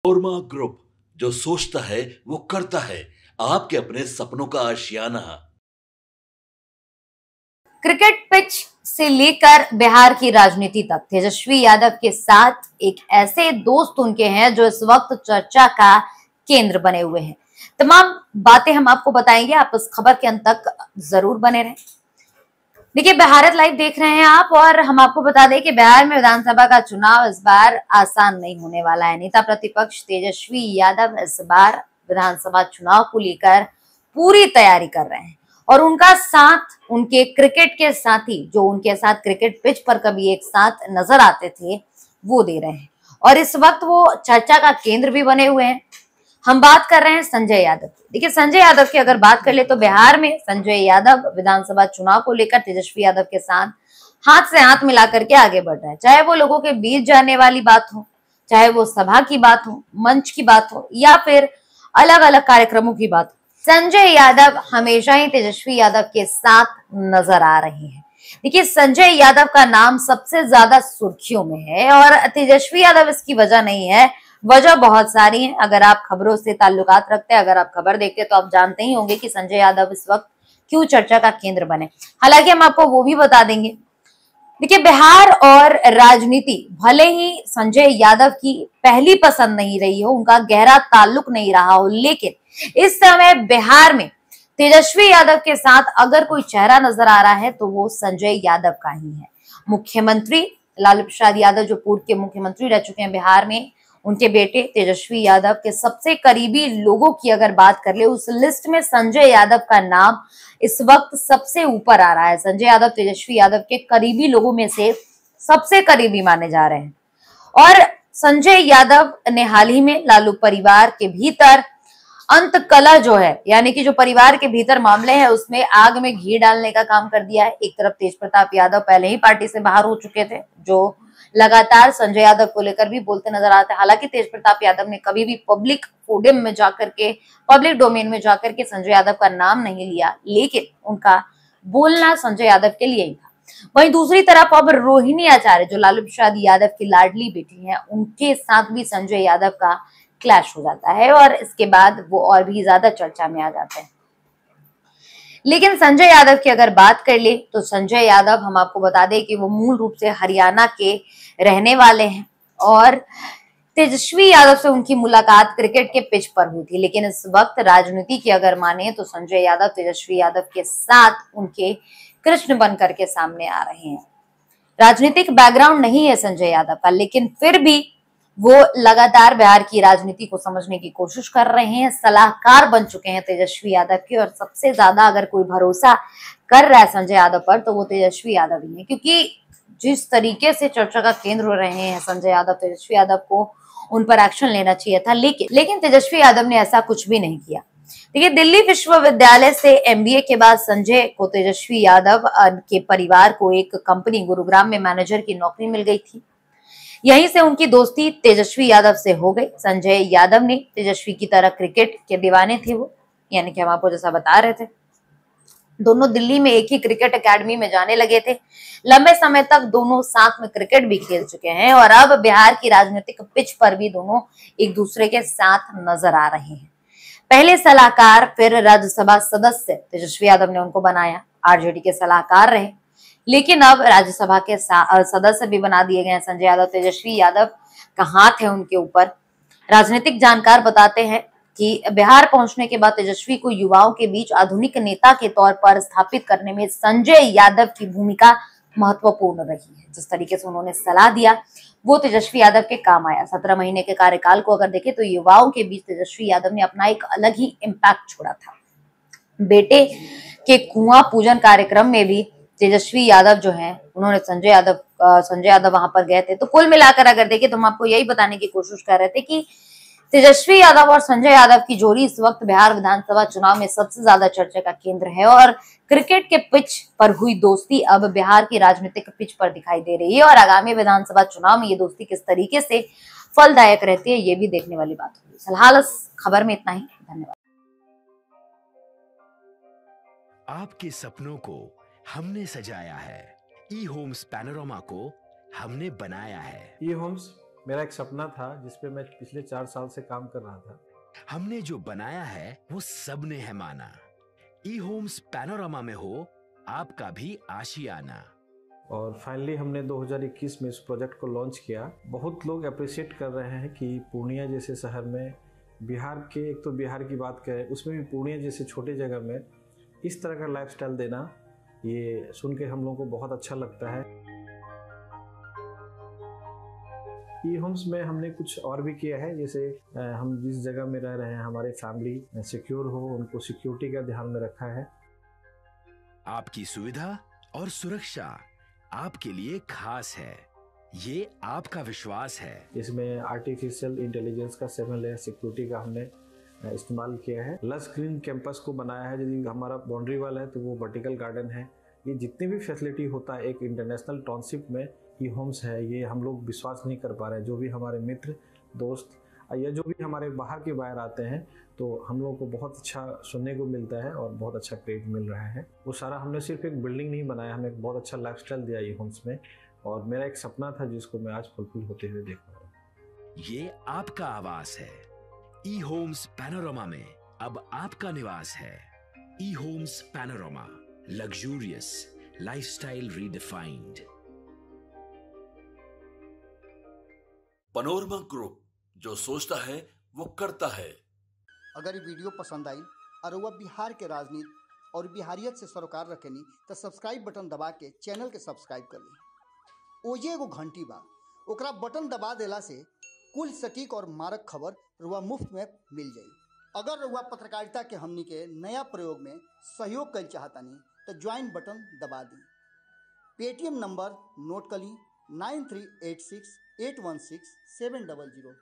ओरमा group, जो सोचता है वो करता है। आपके अपने सपनों का आशियाना। क्रिकेट पिच से लेकर बिहार की राजनीति तक तेजस्वी यादव के साथ एक ऐसे दोस्त उनके हैं जो इस वक्त चर्चा का केंद्र बने हुए हैं। तमाम बातें हम आपको बताएंगे, आप इस खबर के अंत तक जरूर बने रहें। देखिए, भारत लाइव देख रहे हैं आप, और हम आपको बता दें कि बिहार में विधानसभा का चुनाव इस बार आसान नहीं होने वाला है। नेता प्रतिपक्ष तेजस्वी यादव इस बार विधानसभा चुनाव को लेकर पूरी तैयारी कर रहे हैं, और उनका साथ उनके क्रिकेट के साथी जो उनके साथ क्रिकेट पिच पर कभी एक साथ नजर आते थे वो दे रहे हैं, और इस वक्त वो चर्चा का केंद्र भी बने हुए हैं। हम बात कर रहे हैं संजय यादव की। देखिए, संजय यादव की अगर बात कर ले तो बिहार में संजय यादव विधानसभा चुनाव को लेकर तेजस्वी यादव के साथ हाथ से हाथ मिलाकर के आगे बढ़ रहे हैं। चाहे वो लोगों के बीच जाने वाली बात हो, चाहे वो सभा की बात हो, मंच की बात हो, या फिर अलग अलग कार्यक्रमों की बात हो, संजय यादव हमेशा ही तेजस्वी यादव के साथ नजर आ रहे हैं। देखिए, संजय यादव का नाम सबसे ज्यादा सुर्खियों में है, और तेजस्वी यादव इसकी वजह नहीं है। वजह बहुत सारी है। अगर आप खबरों से ताल्लुकात रखते हैं, अगर आप खबर देखते हैं, तो आप जानते ही होंगे कि संजय यादव इस वक्त क्यों चर्चा का केंद्र बने। हालांकि हम आपको वो भी बता देंगे। देखिए, बिहार और राजनीति भले ही संजय यादव की पहली पसंद नहीं रही हो, उनका गहरा ताल्लुक नहीं रहा हो, लेकिन इस समय बिहार में तेजस्वी यादव के साथ अगर कोई चेहरा नजर आ रहा है तो वो संजय यादव का ही है। मुख्यमंत्री लालू प्रसाद यादव, जो पूर्व के मुख्यमंत्री रह चुके हैं बिहार में, उनके बेटे तेजस्वी यादव के सबसे करीबी लोगों की अगर बात कर ले, उस लिस्ट में संजय यादव का नाम इस वक्त सबसे ऊपर आ रहा है। संजय यादव तेजस्वी यादव के करीबी लोगों में से सबसे करीबी माने जा रहे हैं। और संजय यादव ने हाल ही में लालू परिवार के भीतर अंत कलह जो है, यानी कि जो परिवार के भीतर मामले हैं, उसमें आग में घी डालने का काम कर दिया है। एक तरफ तेज प्रताप यादव पहले ही पार्टी से बाहर हो चुके थे, जो लगातार संजय यादव को लेकर भी बोलते नजर आते हैं। हालांकि तेज प्रताप यादव ने कभी भी पब्लिक फोरम में जाकर के, पब्लिक डोमेन में जाकर के संजय यादव का नाम नहीं लिया, लेकिन उनका बोलना संजय यादव के लिए ही था। वहीं दूसरी तरफ अब रोहिणी आचार्य, जो लालू प्रसाद यादव की लाडली बेटी है, उनके साथ भी संजय यादव का क्लैश हो जाता है, और इसके बाद वो और भी ज्यादा चर्चा में आ जाते हैं। लेकिन संजय यादव की अगर बात कर ले तो संजय यादव, हम आपको बता दें कि वो मूल रूप से हरियाणा के रहने वाले हैं, और तेजस्वी यादव से उनकी मुलाकात क्रिकेट के पिच पर हुई थी। लेकिन इस वक्त राजनीति की अगर माने तो संजय यादव तेजस्वी यादव के साथ उनके कृष्ण बन करके सामने आ रहे हैं। राजनीतिक बैकग्राउंड नहीं है संजय यादव का, लेकिन फिर भी वो लगातार बिहार की राजनीति को समझने की कोशिश कर रहे हैं। सलाहकार बन चुके हैं तेजस्वी यादव के, और सबसे ज्यादा अगर कोई भरोसा कर रहा है संजय यादव पर तो वो तेजस्वी यादव ही है, क्योंकि जिस तरीके से चर्चा का केंद्र हो रहे हैं संजय यादव, तेजस्वी यादव को उन पर एक्शन लेना चाहिए था, लेकिन तेजस्वी यादव ने ऐसा कुछ भी नहीं किया। देखिए, दिल्ली विश्वविद्यालय से एमबीए के बाद संजय को तेजस्वी यादव के परिवार को एक कंपनी गुरुग्राम में मैनेजर की नौकरी मिल गई थी। यहीं से उनकी दोस्ती तेजस्वी यादव से हो गई। संजय यादव ने तेजस्वी की तरह क्रिकेट के दीवाने थे वो, यानी कि हम आपको जैसा बता रहे थे, दोनों दिल्ली में एक ही क्रिकेट एकेडमी में जाने लगे थे। लंबे समय तक दोनों साथ में क्रिकेट भी खेल चुके हैं, और अब बिहार की राजनीतिक पिच पर भी दोनों एक दूसरे के साथ नजर आ रहे हैं। पहले सलाहकार फिर राज्यसभा सदस्य तेजस्वी यादव ने उनको बनाया, आरजेडी के सलाहकार रहे, लेकिन अब राज्यसभा के सदस्य भी बना दिए गए हैं संजय यादव। तेजस्वी यादव का हाथ है उनके ऊपर। राजनीतिक जानकार बताते हैं कि बिहार पहुंचने के बाद तेजस्वी को युवाओं के बीच आधुनिक नेता के तौर पर स्थापित करने में संजय यादव की भूमिका महत्वपूर्ण रही है। जिस तरीके से उन्होंने सलाह दिया वो तेजस्वी यादव के काम आया। 17 महीने के कार्यकाल को अगर देखें तो युवाओं के बीच तेजस्वी यादव ने अपना एक अलग ही इम्पैक्ट छोड़ा था। बेटे के कुआं पूजन कार्यक्रम में भी तेजस्वी यादव जो है, उन्होंने संजय यादव वहां पर गए थे। तो कुल मिलाकर अगर देखें तो हम आपको यही बताने की कोशिश कर रहे थे कि तेजस्वी यादव और संजय यादव की जोड़ी इस वक्त बिहार विधानसभा चुनाव में सबसे ज्यादा चर्चा का केंद्र है, और क्रिकेट के पिच पर हुई दोस्ती अब बिहार की राजनीतिक पिच पर दिखाई दे रही है, और आगामी विधानसभा चुनाव में ये दोस्ती किस तरीके से फलदायक रहती है ये भी देखने वाली बात होगी। फिलहाल इस खबर में इतना ही। धन्यवाद। आपके सपनों को हमने सजाया है, ई होम्स पैनोरमा को हमने बनाया है। ई होम्स मेरा एक सपना था जिसपे मैं पिछले 4 साल से काम कर रहा था। हमने जो बनाया है वो सबने है माना। ई होम्स पैनोरामा में हो आपका भी आशियाना। और फाइनली हमने 2021 में इस प्रोजेक्ट को लॉन्च किया। बहुत लोग अप्रिशिएट कर रहे हैं कि पूर्णिया जैसे शहर में, बिहार के, एक तो बिहार की बात करें उसमें भी पूर्णिया जैसे छोटे जगह में इस तरह का लाइफस्टाइल देना, ये सुन के हम लोगों को बहुत अच्छा लगता है। ई होम्स में हमने कुछ और भी किया है, जैसे हम जिस जगह में रह रहे हैं हमारे फैमिली सिक्योर हो, उनको सिक्योरिटी का ध्यान में रखा है। आपकी सुविधा और सुरक्षा आपके लिए खास है, ये आपका विश्वास है। इसमें आर्टिफिशियल इंटेलिजेंस का 7 लेयर सिक्योरिटी का हमने इस्तेमाल किया है। लस ग्रीन कैंपस को बनाया है। यदि हमारा बाउंड्री वाल है तो वो वर्टिकल गार्डन है। ये जितनी भी फैसिलिटी होता है एक इंटरनेशनल टाउनशिप में ई होम्स है, ये हम लोग विश्वास नहीं कर पा रहे हैं। जो भी हमारे मित्र दोस्त या जो भी हमारे बाहर के बाहर आते हैं तो हम लोगों को बहुत अच्छा सुनने को मिलता है और बहुत अच्छा क्रेडिट मिल रहा है। वो सारा हमने सिर्फ एक बिल्डिंग नहीं बनाया, हमें एक बहुत अच्छा लाइफस्टाइल दिया ई होम्स में, और मेरा एक सपना था जिसको मैं आज फुलफिल होते हुए देख रहा हूँ। ये आपका आवास है। ई होम्स पैनोरामा में अब आपका निवास है। E Homes Panorama, luxurious lifestyle redefined. Panorama Group, जो सोचता है वो करता है। अगर ये वीडियो पसंद आई और वह बिहार के राजनीति और बिहारियत से सरोकार रखेनी तो सब्सक्राइब बटन दबा के चैनल के सब्सक्राइब कर ली। ओजे एगो घंटी बा, ओकरा बटन दबा देला से कुल सटीक और मारक खबर रुआ मुफ्त में मिल जाई। अगर रुआ पत्रकारिता के हमनी के नया प्रयोग में सहयोग कर चाहतानी तो ज्वाइन बटन दबा दी। पेटीएम नंबर नोट कर ली 9386816700।